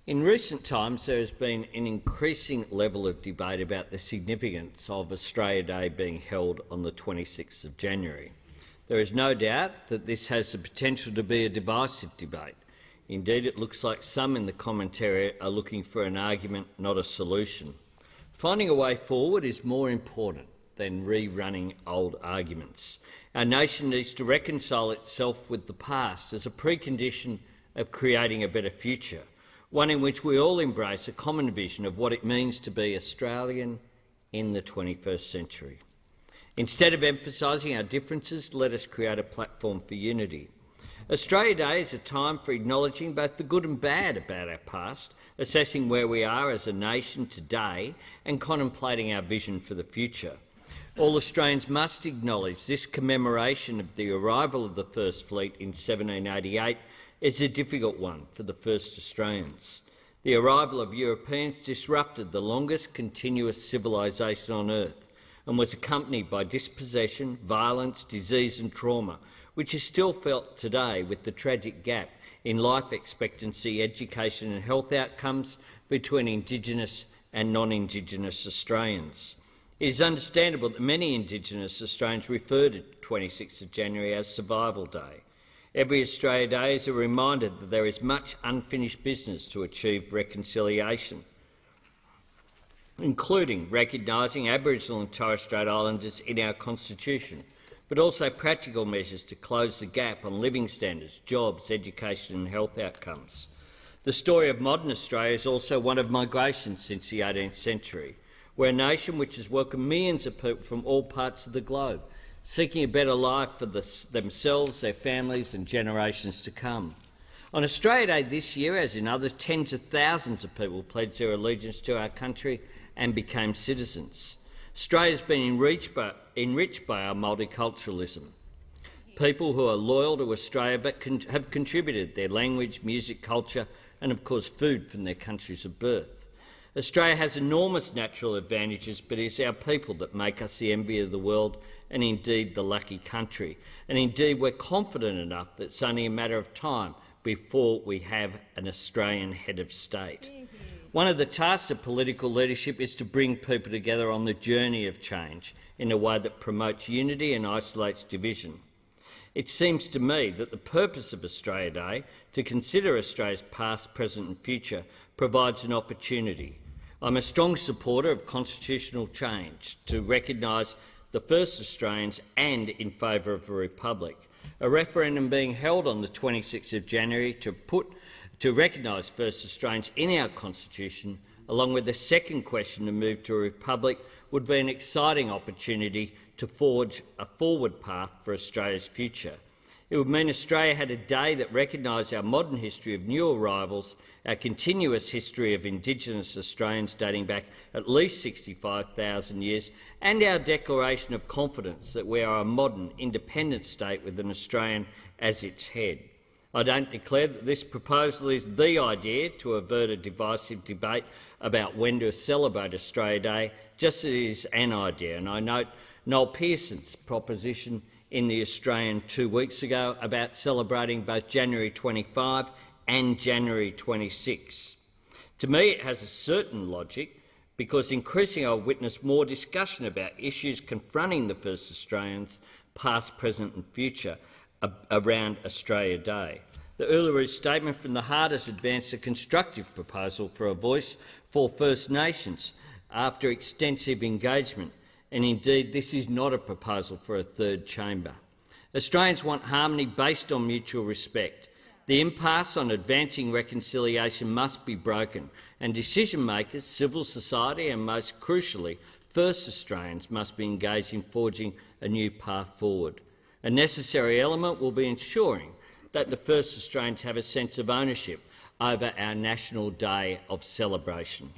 In recent times, there has been an increasing level of debate about the significance of Australia Day being held on the 26th of January. There is no doubt that this has the potential to be a divisive debate. Indeed, it looks like some in the commentary are looking for an argument, not a solution. Finding a way forward is more important than rerunning old arguments. Our nation needs to reconcile itself with the past as a precondition of creating a better future, one in which we all embrace a common vision of what it means to be Australian in the 21st century. Instead of emphasising our differences, let us create a platform for unity. Australia Day is a time for acknowledging both the good and bad about our past, assessing where we are as a nation today and contemplating our vision for the future. All Australians must acknowledge this commemoration of the arrival of the First Fleet in 1788 is a difficult one for the first Australians. The arrival of Europeans disrupted the longest continuous civilisation on earth and was accompanied by dispossession, violence, disease and trauma, which is still felt today with the tragic gap in life expectancy, education and health outcomes between Indigenous and non-Indigenous Australians. It is understandable that many Indigenous Australians refer to 26th of January as Survival Day. Every Australia Day is a reminder that there is much unfinished business to achieve reconciliation, including recognising Aboriginal and Torres Strait Islanders in our Constitution, but also practical measures to close the gap on living standards, jobs, education and health outcomes. The story of modern Australia is also one of migration since the 18th century. We're a nation which has welcomed millions of people from all parts of the globe, seeking a better life for themselves, their families and generations to come. On Australia Day this year, as in others, tens of thousands of people pledged their allegiance to our country and became citizens. Australia has been enriched by our multiculturalism. People who are loyal to Australia but have contributed their language, music, culture and, of course, food from their countries of birth. Australia has enormous natural advantages, but it is our people that make us the envy of the world and indeed the lucky country. And indeed we're confident enough that it's only a matter of time before we have an Australian head of state. One of the tasks of political leadership is to bring people together on the journey of change in a way that promotes unity and isolates division. It seems to me that the purpose of Australia Day, to consider Australia's past, present and future, provides an opportunity. I'm a strong supporter of constitutional change to recognise the first Australians and in favour of a republic. A referendum being held on the 26th of January to recognise first Australians in our Constitution, along with the second question to move to a republic, would be an exciting opportunity to forge a forward path for Australia's future. It would mean Australia had a day that recognised our modern history of new arrivals, our continuous history of Indigenous Australians dating back at least 65,000 years, and our declaration of confidence that we are a modern, independent state with an Australian as its head. I don't declare that this proposal is the idea to avert a divisive debate about when to celebrate Australia Day, just as it is an idea, and I note Noel Pearson's proposition in The Australian 2 weeks ago about celebrating both January 25 and January 26. To me, it has a certain logic because increasingly I've witnessed more discussion about issues confronting the first Australians, past, present and future, around Australia Day. The Uluru Statement from the Heart has advanced a constructive proposal for a voice for First Nations after extensive engagement, and indeed this is not a proposal for a third chamber. Australians want harmony based on mutual respect. The impasse on advancing reconciliation must be broken, and decision-makers, civil society and, most crucially, first Australians must be engaged in forging a new path forward. A necessary element will be ensuring that the first Australians have a sense of ownership over our National Day of celebration.